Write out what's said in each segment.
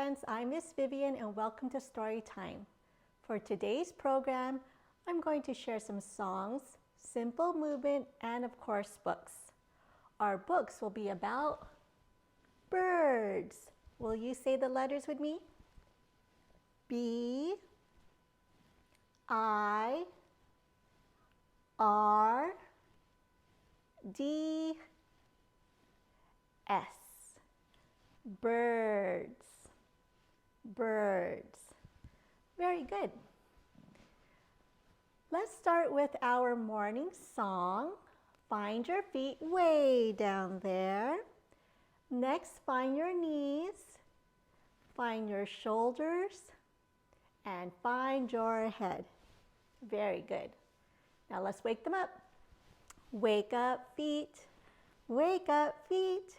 friends, I'm Miss Vivian and welcome to Storytime. For today's program, I'm going to share some songs, simple movement, and of course books. Our books will be about birds. Will you say the letters with me? B, I, R, D, S. Birds. Birds. Very good. Let's start with our morning song. Find your feet way down there. Next, find your knees. Find your shoulders. And find your head. Very good. Now let's wake them up. Wake up feet. Wake up feet.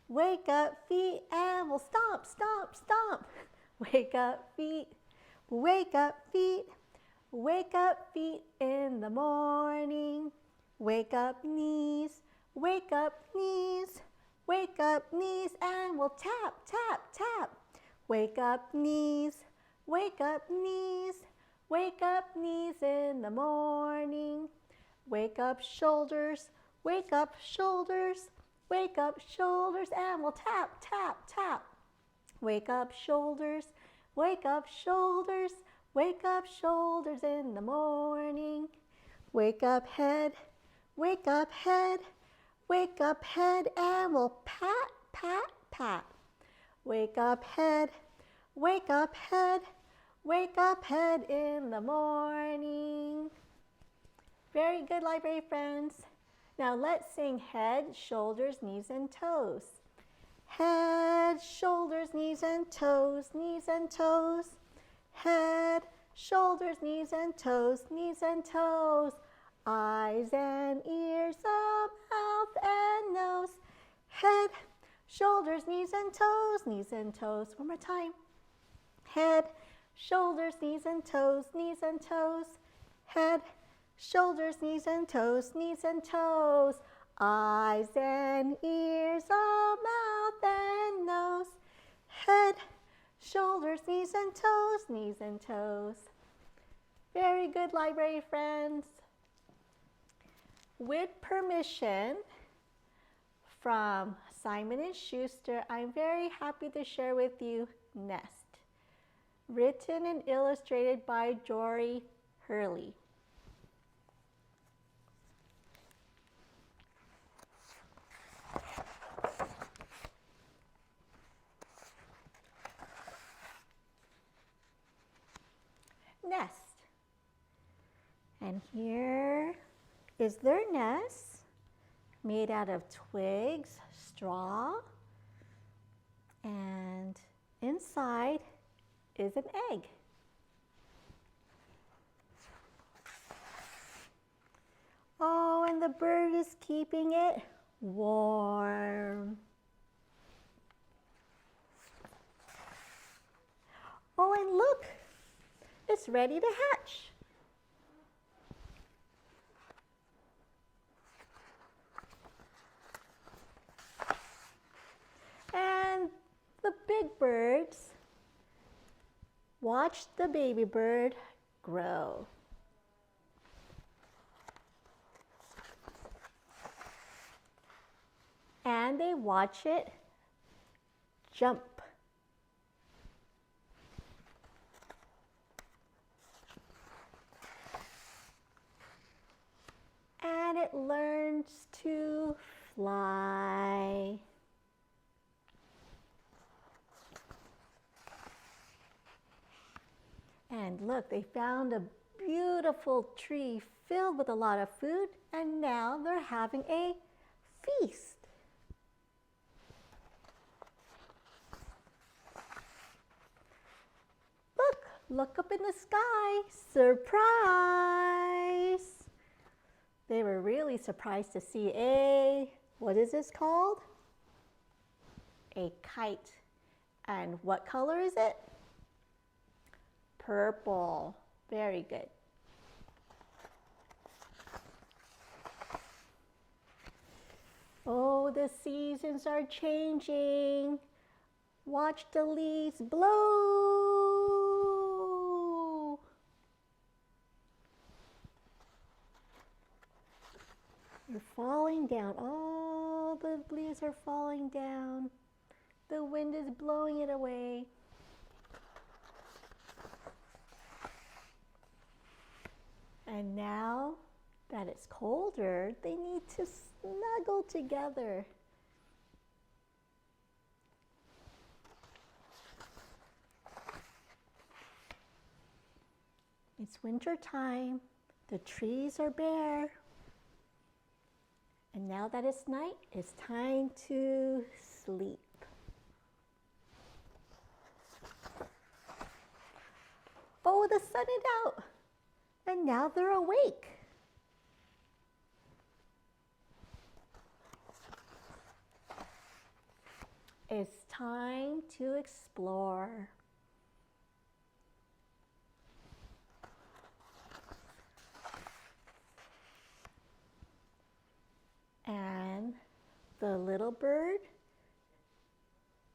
Wake up feet, and we'll stomp, stomp, stomp. Wake up feet, wake up feet, wake up feet in the morning. Wake up knees, wake up knees, wake up knees, and we'll tap, tap, tap. Wake up knees, wake up knees, wake up knees in the morning. Wake up shoulders, wake up shoulders. Wake up shoulders, and we'll tap, tap, tap. Wake up shoulders, wake up shoulders, wake up shoulders in the morning. Wake up head, wake up head, wake up head, and we'll pat, pat, pat. Wake up head, wake up head, wake up head in the morning. Very good, library friends. Now let's sing head, shoulders, knees, and toes. Head, shoulders, knees, and toes, knees and toes. Head, shoulders, knees, and toes, knees and toes. Eyes and ears, a mouth and nose. Head, shoulders, knees, and toes, knees and toes. One more time. Head, shoulders, knees, and toes, knees and toes. Head, shoulders, knees, and toes, knees and toes. Eyes and ears, a mouth and nose. Head, shoulders, knees, and toes, knees and toes. Very good, library friends. With permission from Simon & Schuster, I'm very happy to share with you Nest, written and illustrated by Jorey Hurley. Nest. And here is their nest, made out of twigs, straw, and inside is an egg. Oh, and the bird is keeping it warm. Oh, and look, it's ready to hatch. And the big birds watch the baby bird grow. And they watch it jump. And it learns to fly. And look, they found a beautiful tree filled with a lot of food, and now they're having a feast. Look up in the sky. Surprise! They were really surprised to see what is this called? A kite. And what color is it? Purple. Very good. Oh, the seasons are changing. Watch the leaves blow. They're falling down. All the leaves are falling down. The wind is blowing it away. And now that it's colder, they need to snuggle together. It's winter time. The trees are bare. And now that it's night, it's time to sleep. Oh, the sun is out. And now they're awake. It's time to explore. And the little bird,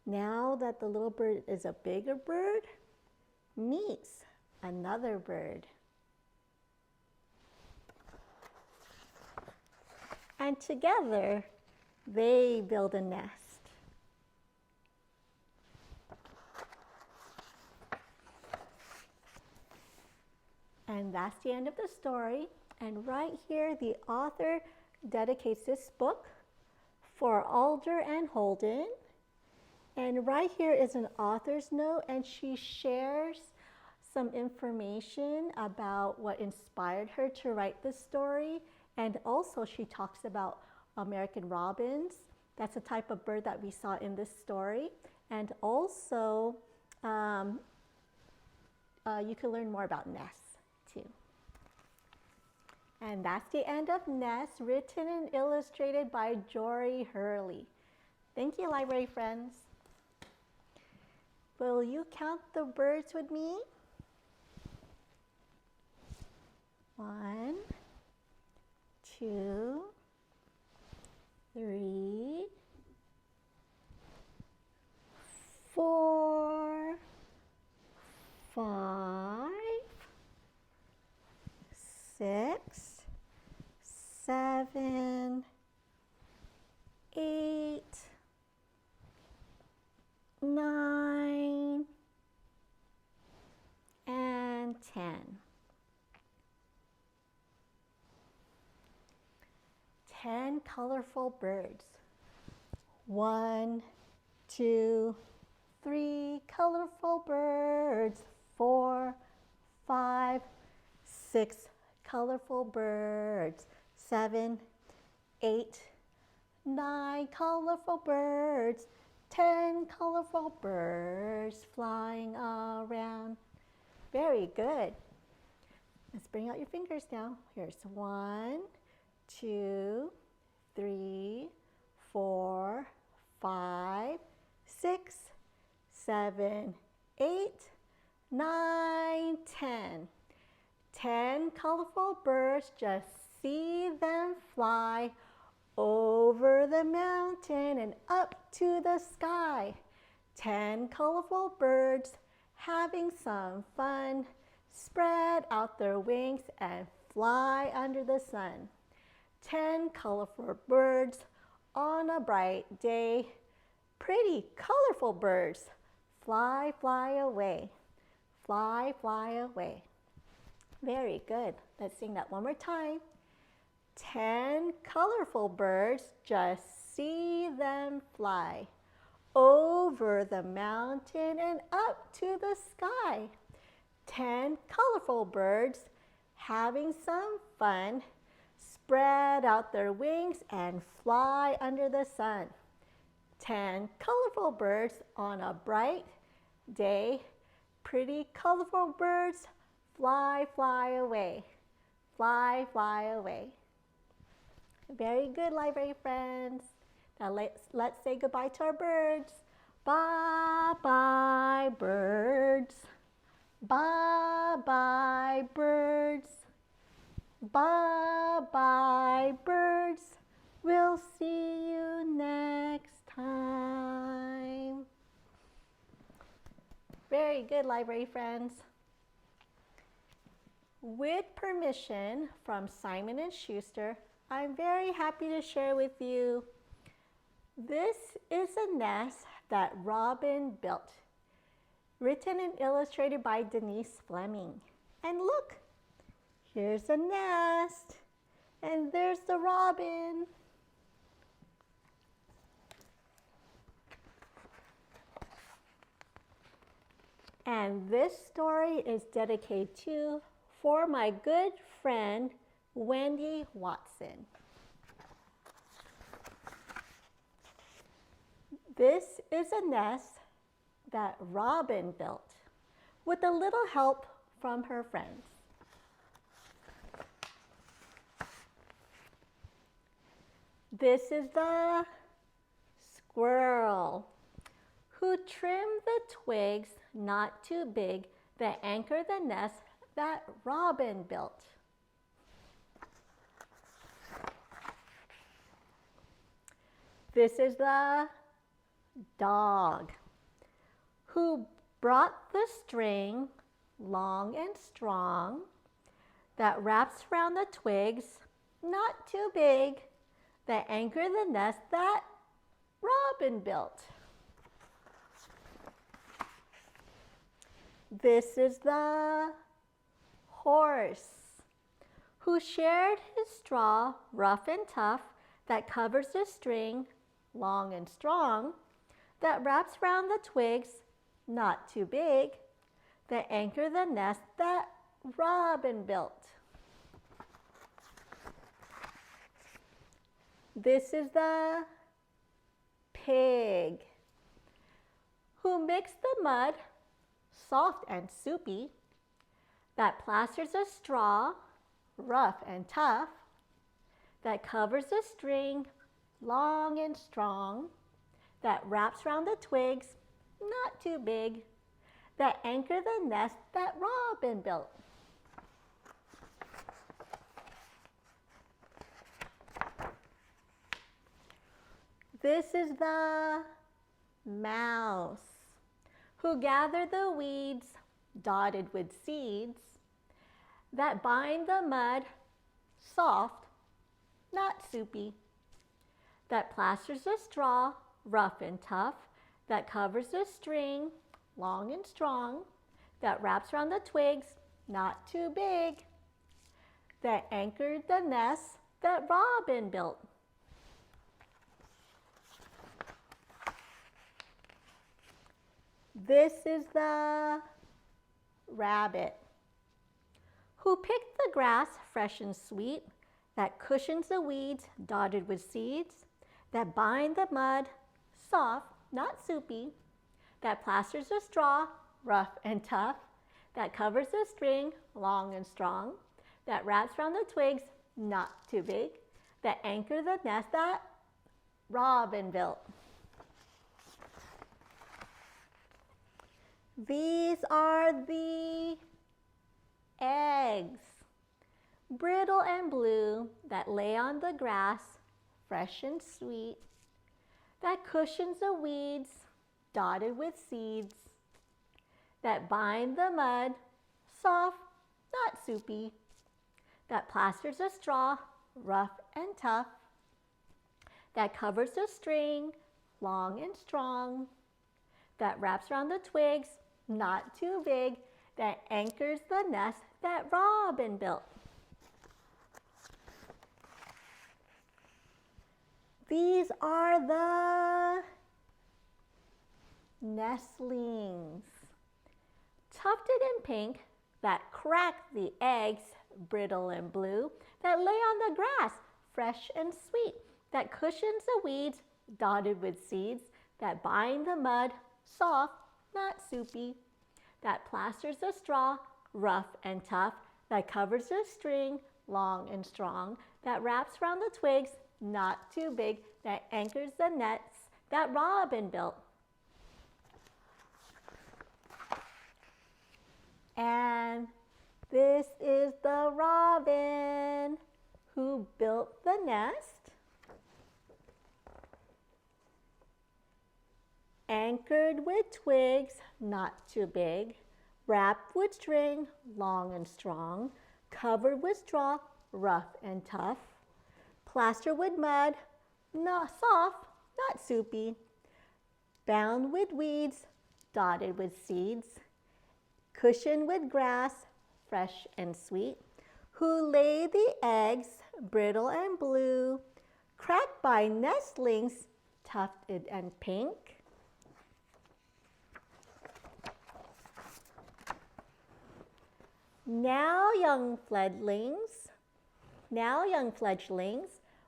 now that the little bird is a bigger bird, meets another bird. And together, they build a nest. And that's the end of the story. And right here, the author dedicates this book for Alder and Holden. And right here is an author's note, and she shares some information about what inspired her to write this story. And also she talks about American robins. That's a type of bird that we saw in this story. And also you can learn more about nests too. And that's the end of Nests, written and illustrated by Jorey Hurley. Thank you, library friends. Will you count the birds with me? 1, 2, 3, 4, 5, 6, 7, 8, 9, and 10. 10 colorful birds. 1, 2, 3 colorful birds. 4, 5, 6 colorful birds. 7, 8, 9 colorful birds. 10 colorful birds flying around. Very good. Let's bring out your fingers now. Here's 1, 2, 3, 4, 5, 6, 7, 8, 9, 10. 10 colorful birds, just see them fly over the mountain and up to the sky. 10 colorful birds having some fun, spread out their wings and fly under the sun. 10 colorful birds on a bright day. Pretty colorful birds, fly, fly away. Fly, fly away. Very good. Let's sing that one more time. 10 colorful birds, just see them fly over the mountain and up to the sky. 10 colorful birds having some fun, spread out their wings and fly under the sun. 10 colorful birds on a bright day. Pretty colorful birds, fly, fly away. Fly, fly away. Very good, library friends. Now let's say goodbye to our birds. Bye-bye, birds. Bye-bye, birds. Bye-bye, birds. We'll see you next time. Very good, library friends. With permission from Simon & Schuster, I'm very happy to share with you. This is a nest that Robin built, written and illustrated by Denise Fleming. And look, here's a nest, and there's the robin. And this story is dedicated for my good friend, Wendy Watson. This is a nest that Robin built with a little help from her friends. This is the squirrel who trimmed the twigs not too big that anchor the nest that Robin built. This is the dog who brought the string long and strong that wraps around the twigs, not too big, that anchor the nest that Robin built. This is the horse who shared his straw, rough and tough, that covers the string, long and strong, that wraps around the twigs, not too big, that anchor the nest that Robin built. This is the pig who mixed the mud, soft and soupy, that plasters the straw, rough and tough, that covers the string, long and strong, that wraps around the twigs, not too big, that anchor the nest that Robin built. This is the mouse who gathered the weeds dotted with seeds that bind the mud, soft, not soupy, that plasters the straw, rough and tough, that covers the string, long and strong, that wraps around the twigs, not too big, that anchored the nest that Robin built. This is the rabbit who picked the grass fresh and sweet, that cushions the weeds dotted with seeds, that bind the mud, soft, not soupy, that plasters the straw, rough and tough, that covers the string, long and strong, that wraps around the twigs, not too big, that anchor the nest that Robin built. These are the eggs, brittle and blue, that lay on the grass, fresh and sweet, that cushions the weeds, dotted with seeds, that bind the mud, soft, not soupy, that plasters the straw, rough and tough, that covers the string, long and strong, that wraps around the twigs, not too big, that anchors the nest that Robin built. These are the nestlings, tufted and pink, that crack the eggs, brittle and blue, that lay on the grass, fresh and sweet, that cushions the weeds, dotted with seeds, that bind the mud, soft, not soupy, that plasters the straw, rough and tough, that covers the string, long and strong, that wraps around the twigs, not too big, that anchors the nets that Robin built. And this is the robin who built the nest. Anchored with twigs, not too big. Wrapped with string, long and strong. Covered with straw, rough and tough. Plastered with mud, not soft, not soupy. Bound with weeds, dotted with seeds. Cushioned with grass, fresh and sweet. Who lay the eggs, brittle and blue. Cracked by nestlings, tufted and pink. Now young fledglings,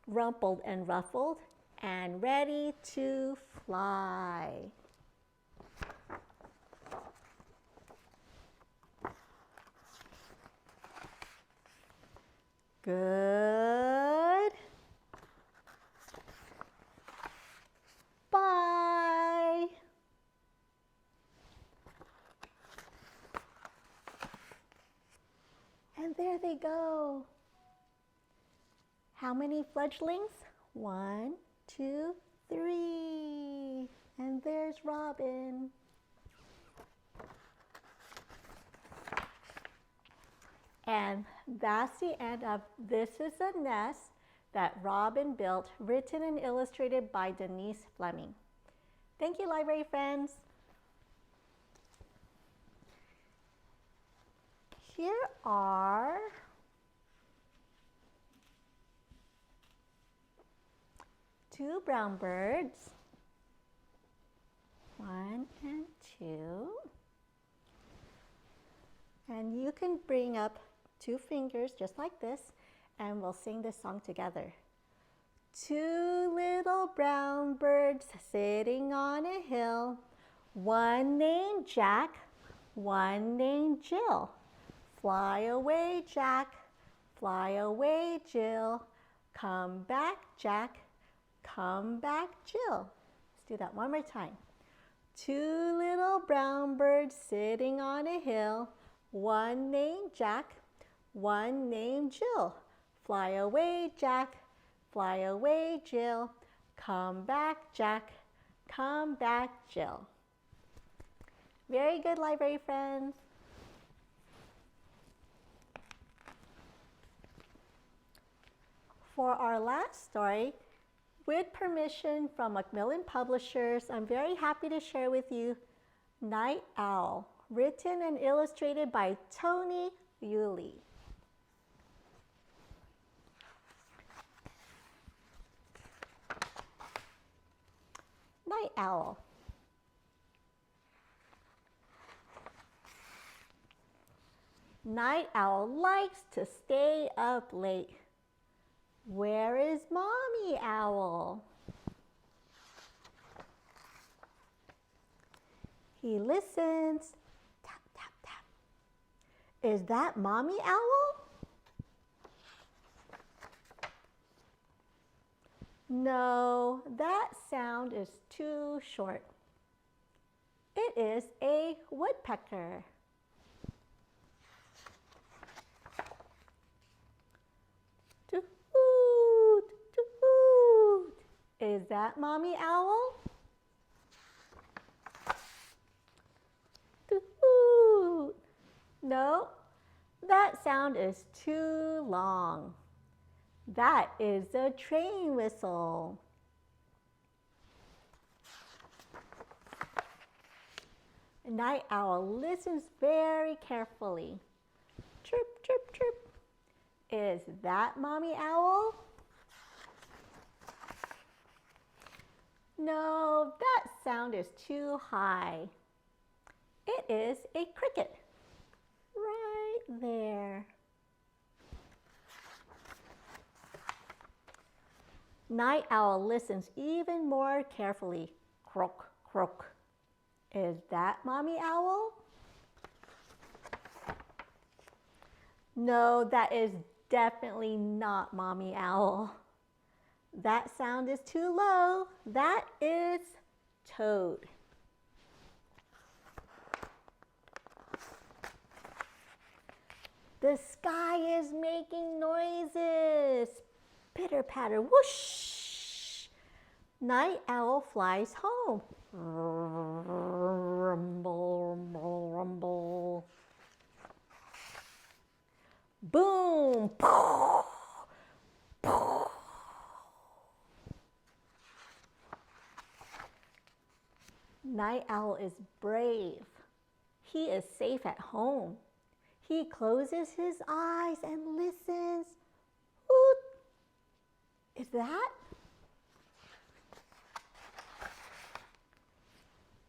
rumpled and ruffled, and ready to fly. Good. Bye. And there they go. How many fledglings? 1, 2, 3. And there's Robin. And that's the end of This is a Nest that Robin built, written and illustrated by Denise Fleming. Thank you, library friends. Here are two brown birds, 1 and 2. And you can bring up 2 fingers just like this, and we'll sing this song together. 2 little brown birds sitting on a hill, one named Jack, one named Jill. Fly away, Jack, fly away, Jill. Come back, Jack, come back, Jill. Let's do that one more time. 2 little brown birds sitting on a hill, one named Jack, one named Jill. Fly away, Jack, fly away, Jill. Come back, Jack, come back, Jill. Very good, library friends. For our last story, with permission from Macmillan Publishers, I'm very happy to share with you Night Owl, written and illustrated by Toni Yuly. Night Owl. Night Owl likes to stay up late. Where is Mommy Owl? He listens. Tap, tap, tap. Is that Mommy Owl? No, that sound is too short. It is a woodpecker. Toot, toot. Is that Mommy Owl? Toot. No, that sound is too long. That is a train whistle. Night Owl listens very carefully. Chirp, chirp, chirp. Is that Mommy Owl? No, that sound is too high. It is a cricket. Right there. Night Owl listens even more carefully. Croak, croak. Is that Mommy Owl? No, that is definitely not Mommy Owl. That sound is too low. That is Toad. The sky is making noises. Pitter patter, whoosh. Night owl flies home. Rumble, rumble, rumble. Boom! Night owl is brave. He is safe at home. He closes his eyes and listens. Hoot! Is that?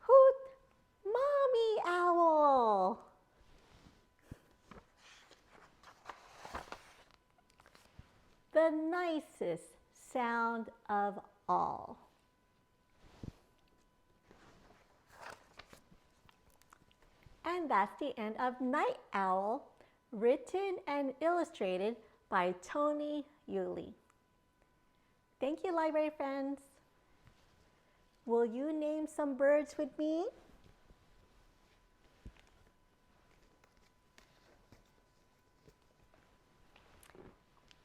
Hoot! Mommy owl! The nicest sound of all. And that's the end of Night Owl, written and illustrated by Toni Yuly. Thank you, library friends. Will you name some birds with me?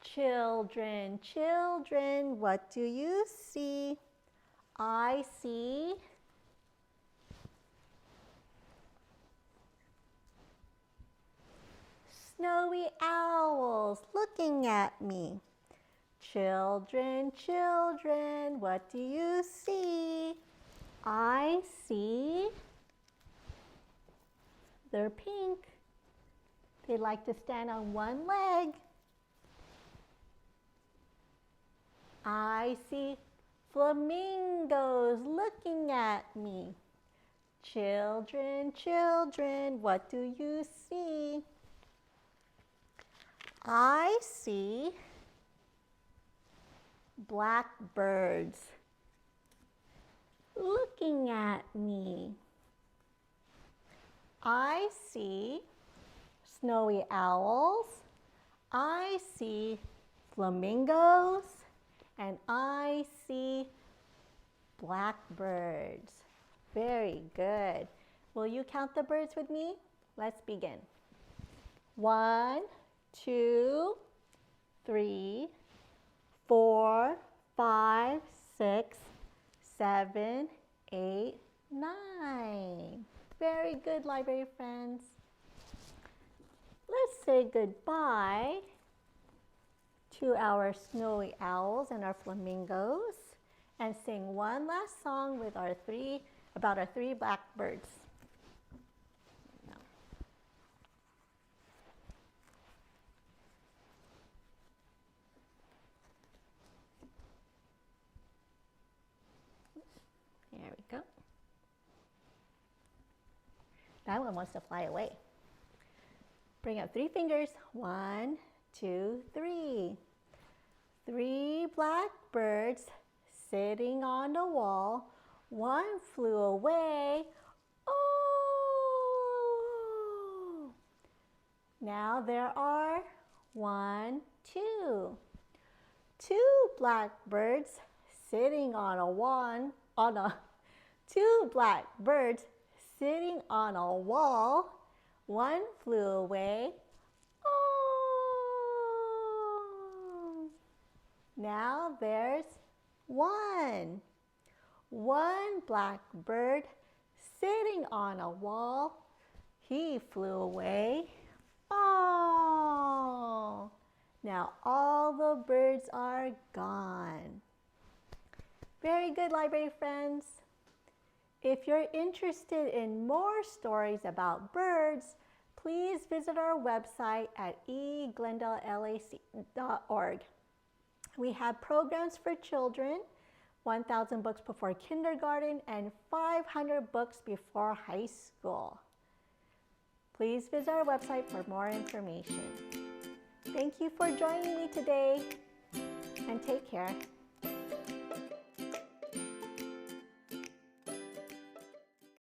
Children, children, what do you see? I see snowy owls looking at me. Children, children, what do you see? I see, they're pink. They like to stand on one leg. I see flamingos looking at me. Children, children, what do you see? I see blackbirds looking at me. I see snowy owls. I see flamingos. And I see blackbirds. Very good. Will you count the birds with me? Let's begin. 1, 2, 3, 4, 5, 6, 7, 8, 9. Very good, library friends. Let's say goodbye to our snowy owls and our flamingos and sing one last song with about our three blackbirds. There we go. That one wants to fly away. Bring up 3 fingers. 1, 2, 3. 3 blackbirds sitting on the wall. One flew away. Oh! Now there are 1, 2. 2 blackbirds sitting on a wall. 2 blackbirds sitting on a wall. One flew away. Oh! Now there's 1. 1 blackbird sitting on a wall. He flew away. Oh! Now all the birds are gone. Very good, library friends. If you're interested in more stories about birds, please visit our website at eglendalelac.org. We have programs for children, 1,000 books before kindergarten and 500 books before high school. Please visit our website for more information. Thank you for joining me today, and take care.